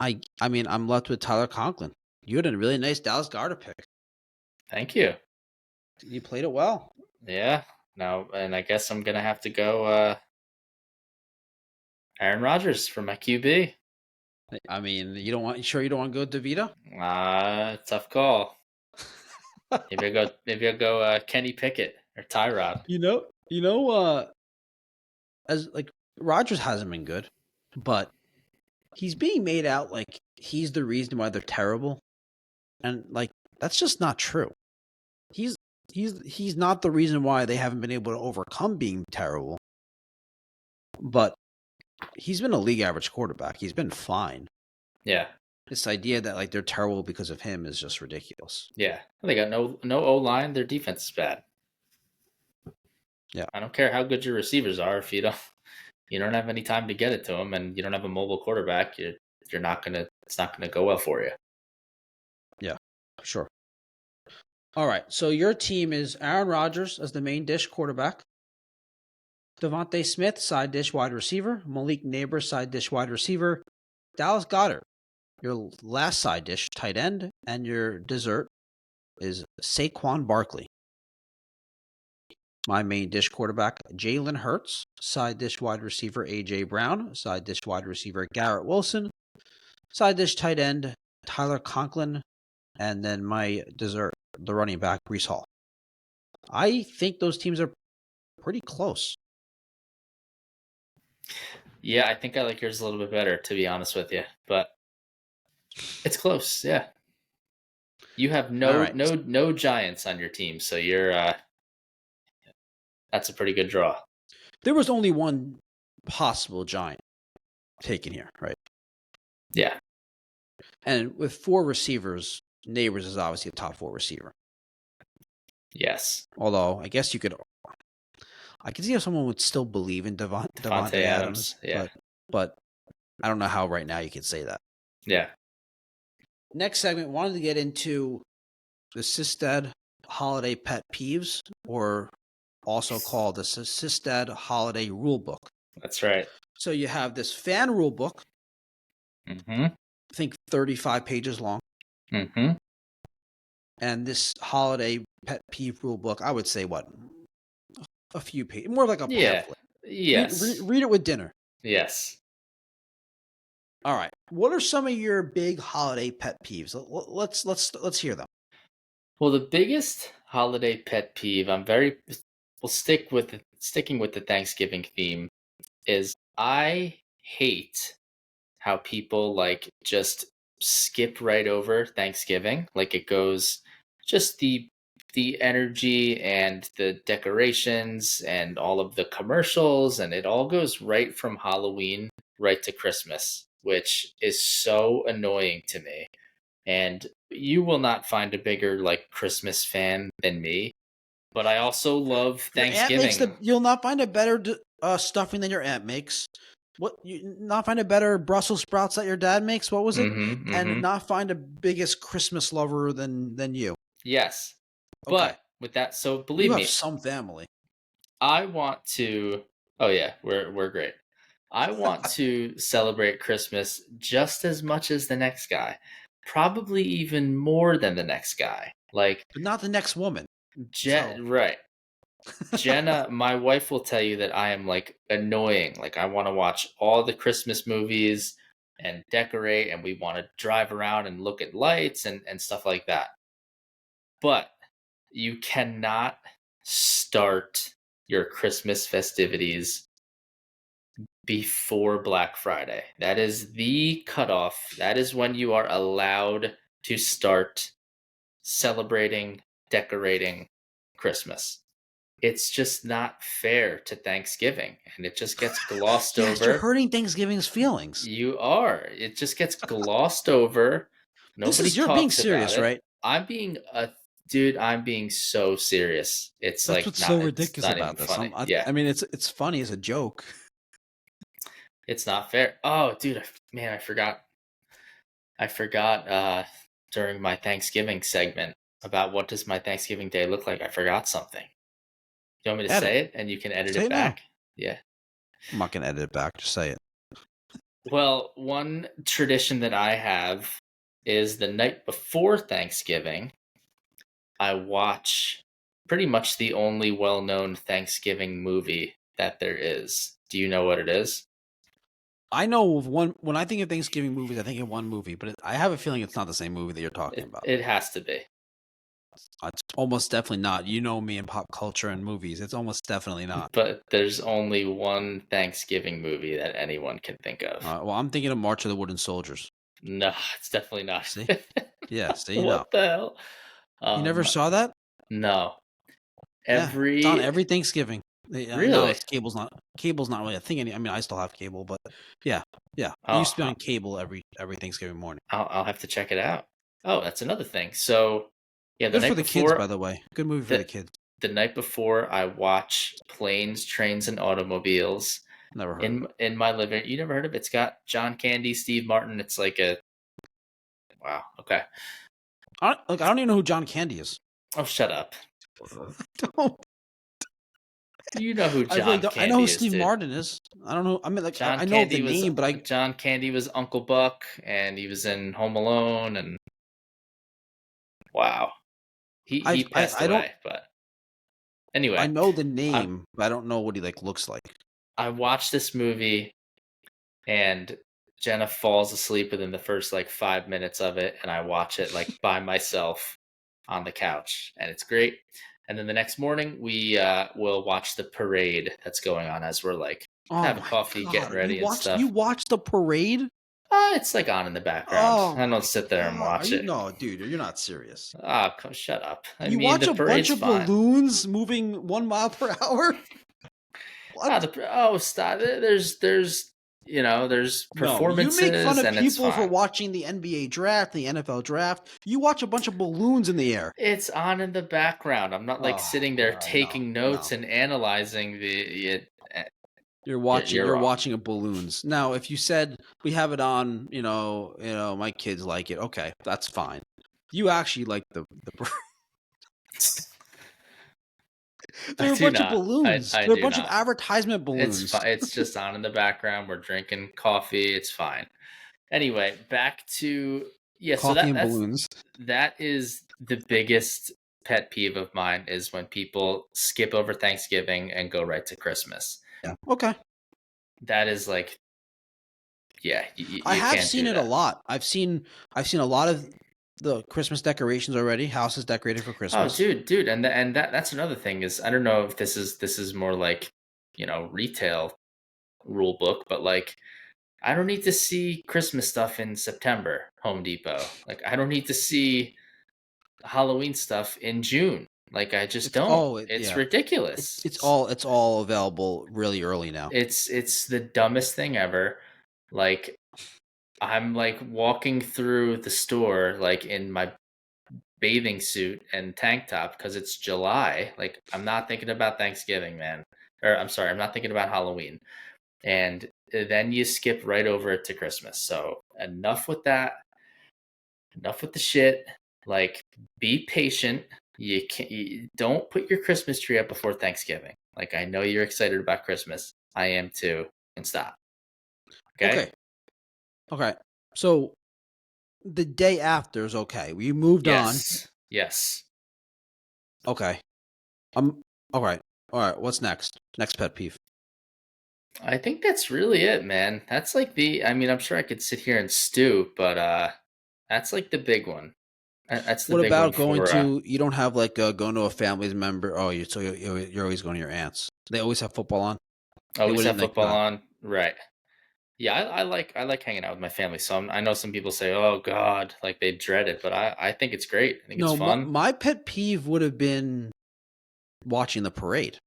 I mean, I'm left with Tyler Conklin. You had a really nice Dallas Goedert pick. Thank you. You played it well. Yeah. Now, and I guess I'm gonna have to go Aaron Rodgers for my QB. I mean, you don't want to go DeVito? Tough call. Maybe I'll go Kenny Pickett or Tyrod. As like Rodgers hasn't been good, but he's being made out like he's the reason why they're terrible. And like that's just not true. He's he's not the reason why they haven't been able to overcome being terrible. But he's been a league average quarterback. He's been fine. Yeah. This idea that like they're terrible because of him is just ridiculous. Yeah. They got no O line. Their defense is bad. Yeah. I don't care how good your receivers are if you don't have any time to get it to them and you don't have a mobile quarterback. You're not gonna it's not gonna go well for you. Yeah. Sure. All right. So your team is Aaron Rodgers as the main dish quarterback. Devontae Smith, side dish wide receiver. Malik Neighbors, side dish wide receiver. Dallas Goedert, your last side dish, tight end. And your dessert is Saquon Barkley. My main dish quarterback, Jalen Hurts. Side dish wide receiver, A.J. Brown. Side dish wide receiver, Garrett Wilson. Side dish tight end, Tyler Conklin. And then my dessert, the running back, Brees Hall. I think those teams are pretty close. Yeah, I think I like yours a little bit better, to be honest with you. But it's close, yeah. You have All no right. no no giants on your team, so you're that's a pretty good draw. There was only one possible giant taken here, right? Yeah. And with 4 receivers, Neighbors is obviously a top 4 receiver. Yes. Although I guess I could see how someone would still believe in Devontae Adams, Yeah. but I don't know how right now you could say that. Yeah. Next segment, wanted to get into the Sistad Holiday Pet Peeves, or also called the Sistad Holiday Rule Book. That's right. So you have this fan rule book, Mm-hmm. I think 35 pages long, Mm-hmm. and this holiday pet peeve rule book, I would say a few pages, more like a Yeah. pamphlet. Yes. Read it with dinner. Yes. All right. What are some of your big holiday pet peeves? Let's hear them. Well, the biggest holiday pet peeve, we'll sticking with the Thanksgiving theme, is I hate how people like just skip right over Thanksgiving. Like it goes just the energy and the decorations and all of the commercials, and it all goes right from Halloween right to Christmas, which is so annoying to me. And you will not find a bigger like Christmas fan than me, but I also love Your aunt makes Thanksgiving. you'll not find a better stuffing than your aunt makes. What you not find a better Brussels sprouts that your dad makes? What was it? Mm-hmm. And Mm-hmm. not find a biggest Christmas lover than you. Yes. Okay, But with that, so you believe have me, some family. I want to. Oh yeah, we're great. I want to celebrate Christmas just as much as the next guy, probably even more than the next guy. Like But not the next woman. So Right, Jenna, my wife will tell you that I am like annoying. Like I want to watch all the Christmas movies and decorate, and we want to drive around and look at lights and stuff like that. But you cannot start your Christmas festivities before Black Friday. That is the cutoff. That is when you are allowed to start celebrating, decorating. Christmas. It's just not fair to Thanksgiving, and it just gets glossed Yes, you're over. hurting Thanksgiving's feelings. You are. It just gets glossed over. This Nobody is you're being talks about serious, it. right? I'm being a dude. I'm being so serious. It's That's like what's so not. It's ridiculous not even about this. funny. Yeah, I mean, it's funny as a joke. it's not fair. Oh, dude, man, I forgot. I forgot during my Thanksgiving segment about what does my Thanksgiving day look like. I forgot something. You want me to Edit. say it and you can edit Say it it now. back? Yeah. I'm not gonna edit it back. Just say it. Well, one tradition that I have is the night before Thanksgiving, I watch pretty much the only well known Thanksgiving movie that there is. Do you know what it is? I know of one. When I think of Thanksgiving movies, I think of one movie, but I have a feeling it's not the same movie that you're talking about. It has to be. It's almost definitely not. You know me in pop culture and movies. It's almost definitely not. But there's only one Thanksgiving movie that anyone can think of. Well, I'm thinking of March of the Wooden Soldiers. No, it's definitely not. See? Yeah, see, no. What the hell? You never saw that? No. Yeah, it's on Every every Thanksgiving. Now Really? it's cable's not really a thing. I mean, I still have cable, but yeah, yeah. It Oh, used to be on cable every Thanksgiving morning. I'll have to check it out. Oh, that's another thing. So, yeah, the Good for night the kids, by before the way. Good movie for the the kids. the night before I watch Planes, Trains, and Automobiles Never heard of in it. in my living. You never heard of it? It's got John Candy, Steve Martin. It's like a wow. Okay. I don't even know who John Candy is. Oh, shut up. don't. You know who I really John don't. I know who Candy is, Steve dude. Martin is. I don't know. I mean, like John I know the Candy was name, but I John Candy was Uncle Buck, and he was in Home Alone, and wow, he passed I don't. away. But I anyway, know the I name, but I don't know what he looks like. I watched this movie, and Jenna falls asleep within the first like 5 minutes of it, and I watch it like by myself on the couch, and it's great. And then the next morning, we will watch the parade that's going on as we're like Oh having my coffee, getting god! You ready and watched you stuff. watched the parade? It's like on in the background. Oh I don't my sit there and god! Are watch you it. no, dude? You're not serious. Shut up. I You mean, watch the a bunch parade's of fine. balloons moving 1 mile per hour? What? Stop. There's there's No, you make fun performances of and it's people for fine. watching the NBA draft, the NFL draft. You watch a bunch of balloons in the air. It's on in the background. I'm not like Oh sitting there god, no, taking no. notes and analyzing the. You're You're wrong. watching a balloons. Now, if you said we have it on, my kids like it. Okay, that's fine. You actually like the I They're a do bunch of not. balloons. I They're a do bunch of not. advertisement It's balloons. fine. It's just on in the background. We're drinking coffee. It's fine. Anyway, back to yeah. So Coffee that and that's balloons. that is the biggest pet peeve of mine is when people skip over Thanksgiving and go right to Christmas. Yeah. Okay. That is like, yeah, I you have can't seen do it a that. lot. I've seen a lot of the Christmas decorations already. Houses decorated for Oh, Christmas. dude, and that's another thing is I don't know if this is more like retail rule book, but like I don't need to see Christmas stuff in September, Home Depot. Like I don't need to see Halloween stuff in June. Like I just don't. It's Yeah. ridiculous. It's all available really early now. It's the dumbest thing ever. Like I'm like walking through the store like in my bathing suit and tank top because it's July. Like I'm not thinking about Thanksgiving, man. Or I'm sorry, I'm not thinking about Halloween. And then you skip right over it to Christmas. So enough with that. Enough with the shit. Like be patient. You don't put your Christmas tree up before Thanksgiving. Like I know you're excited about Christmas. I am too. And stop. Okay? Okay. Okay. So the day after is okay. We moved on. Yes. Yes. Okay. I'm all right. All right. What's next? Next pet peeve. I think that's really it, man. That's like I mean, I'm sure I could sit here and stew, but that's like the big one. That's the What big one about going for to? You don't have like going to a family member. Oh, you're always going to your aunts. They always have football on. They always wouldn't have like football not. on. Right. Yeah, I like hanging out with my family. So I know some people say, "Oh God," like they dread it, but I think it's great. I think it's No, my, fun. my pet peeve would have been watching the parade.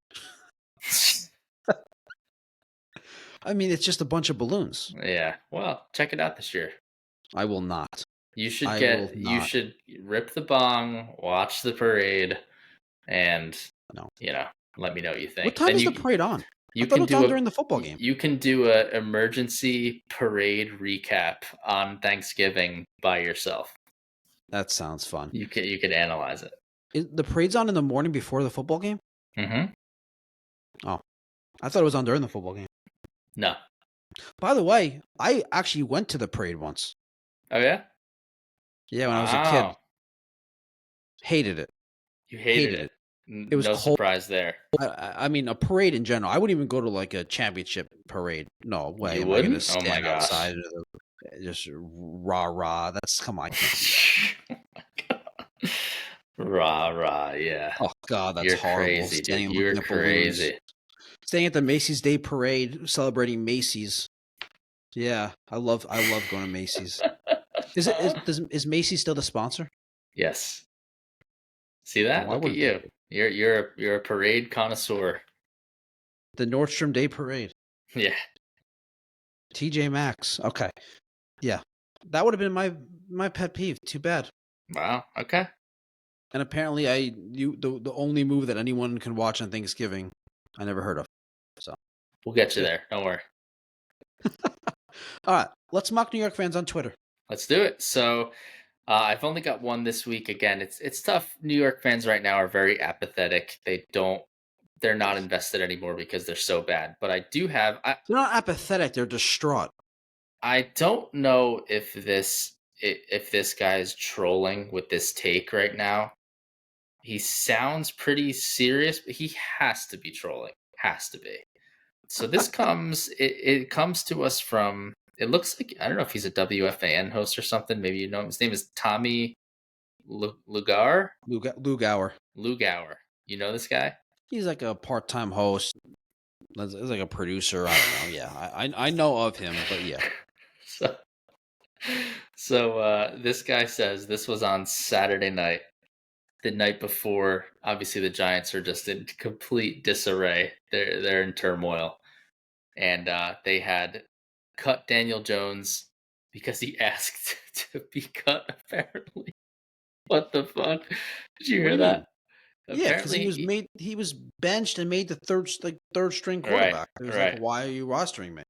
I mean, it's just a bunch of balloons. Yeah. Well, check it out this year. I will not. You should I will you not. should rip the bong, watch the parade, and No. let me know what you What think. time Then is the parade on? I you thought it can was do on a during the football game. you can do a emergency parade recap on Thanksgiving by yourself. That sounds fun. You could analyze it. The parade's on in the morning before the football game? Mm-hmm. Oh, I thought it was on during the football game. No. By the way, I actually went to the parade once. Oh yeah? Yeah, when I was a kid. Wow. Hated it. You hated it. It was No cold. surprise there. I mean, a parade in general. I wouldn't even go to like a championship parade. No way. You Am I going to wouldn't? Oh my stand gosh. outside of just rah rah? Come on, I can't do that. Rah rah, yeah. Oh God, that's You're horrible. crazy, dude. Standing and You're looking at balloons. crazy. Staying at the Macy's Day Parade, celebrating Macy's. Yeah, I love going to Macy's. Is Macy's still the sponsor? Yes. See that? Why Look at wouldn't you. they be? You're a parade connoisseur. The Nordstrom Day Parade. Yeah. TJ Maxx. Okay. Yeah. That would have been my pet peeve. Too bad. Wow. Okay. And apparently the only movie that anyone can watch on Thanksgiving I never heard of. So We'll get you there. Don't worry. all right. Let's mock New York fans on Twitter. Let's do it. So I've only got one this week. Again, it's tough. New York fans right now are very apathetic. They're not invested anymore because they're so bad. But I do have They're not apathetic, they're distraught. I don't know if this guy is trolling with this take right now. He sounds pretty serious, but he has to be trolling. Has to be. So this it comes to us from, it looks like, I don't know if he's a WFAN host or something. Maybe you know him. His name is Tommy Lugar? Lugauer. Lugauer. You know this guy? He's like a part-time host. He's like a producer. I don't know. Yeah, I know of him, but yeah. So this guy says this was on Saturday night, the night before. Obviously, the Giants are just in complete disarray. They're in turmoil, and they had cut Daniel Jones because he asked to be cut. Apparently, what the fuck? Did you hear that? Yeah, because he was benched and made the third string quarterback. It was like, why are you rostering me?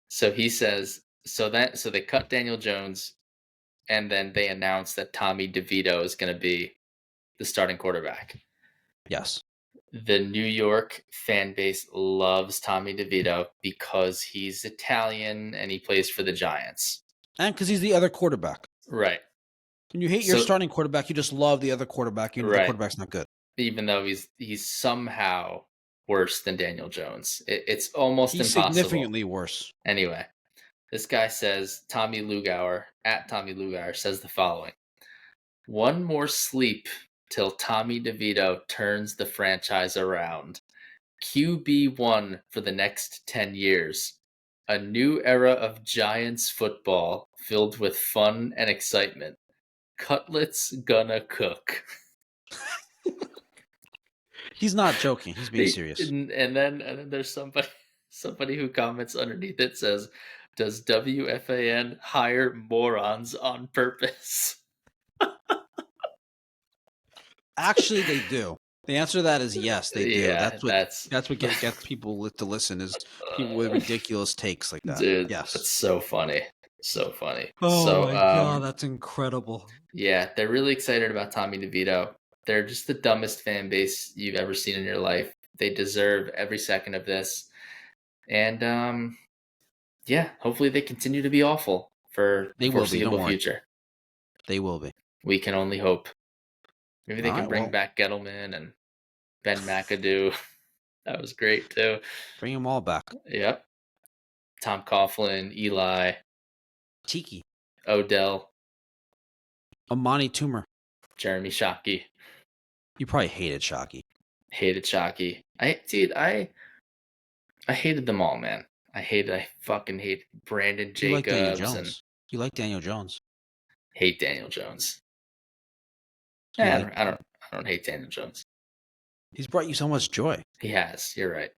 So he says so they cut Daniel Jones, and then they announced that Tommy DeVito is going to be the starting quarterback. Yes. The New York fan base loves Tommy DeVito because he's Italian and he plays for the Giants. And because he's the other quarterback. Right. When you hate your starting quarterback, you just love the other quarterback. You know the quarterback's not good. Even though he's somehow worse than Daniel Jones. It's almost impossible. Significantly worse. Anyway, this guy says, Tommy Lugauer says the following. One more sleep till Tommy DeVito turns the franchise around. QB1 for the next 10 years. A new era of Giants football filled with fun and excitement. Cutlets gonna cook. He's not joking. He's being serious. And then there's somebody who comments underneath it says, does WFAN hire morons on purpose? Actually, they do. The answer to that is yes, they do. Yeah, that's what gets people to listen, is people with ridiculous takes like that. Dude, yes, that's so funny. So funny. Oh my god, that's incredible. Yeah, they're really excited about Tommy DeVito. They're just the dumbest fan base you've ever seen in your life. They deserve every second of this. And yeah, hopefully they continue to be awful for the foreseeable future. They will be. We can only hope. Maybe they can bring back Gettleman and Ben McAdoo. That was great too. Bring them all back. Yep. Tom Coughlin, Eli. Tiki. Odell. Amani Toomer. Jeremy Shockey. You probably hated Shockey. Hated Shockey. I hated them all, man. I fucking hate Brandon Jacobs. You like Daniel Jones. You like Daniel Jones. Hate Daniel Jones. Yeah, I don't hate Daniel Jones. He's brought you so much joy. He has. You're right.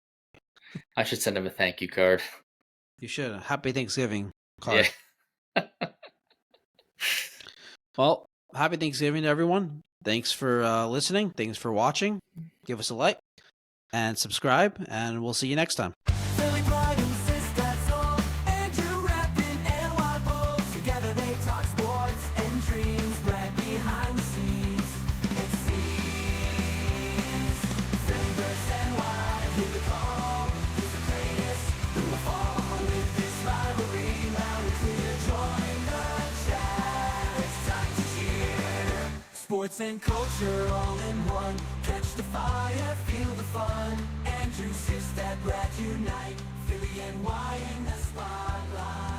I should send him a thank you card. You should. Happy Thanksgiving Yeah. card. Well, happy Thanksgiving to everyone. Thanks for listening. Thanks for watching. Give us a like and subscribe, and we'll see you next time. Philly pride insists that's all. Andrew Rappin and Wild Bulls. Together they talk sports and dreams. Right behind the scenes. It seems. Philly verse and Wild. Hear the call. Who's the greatest? Who will fall with this rivalry? Loud and clear. Join the chat. It's time to cheer. Sports and culture all in one. Catch the fire, feel the fun. Andrew, sis, that Brad unite. Philly and Y in the spotlight.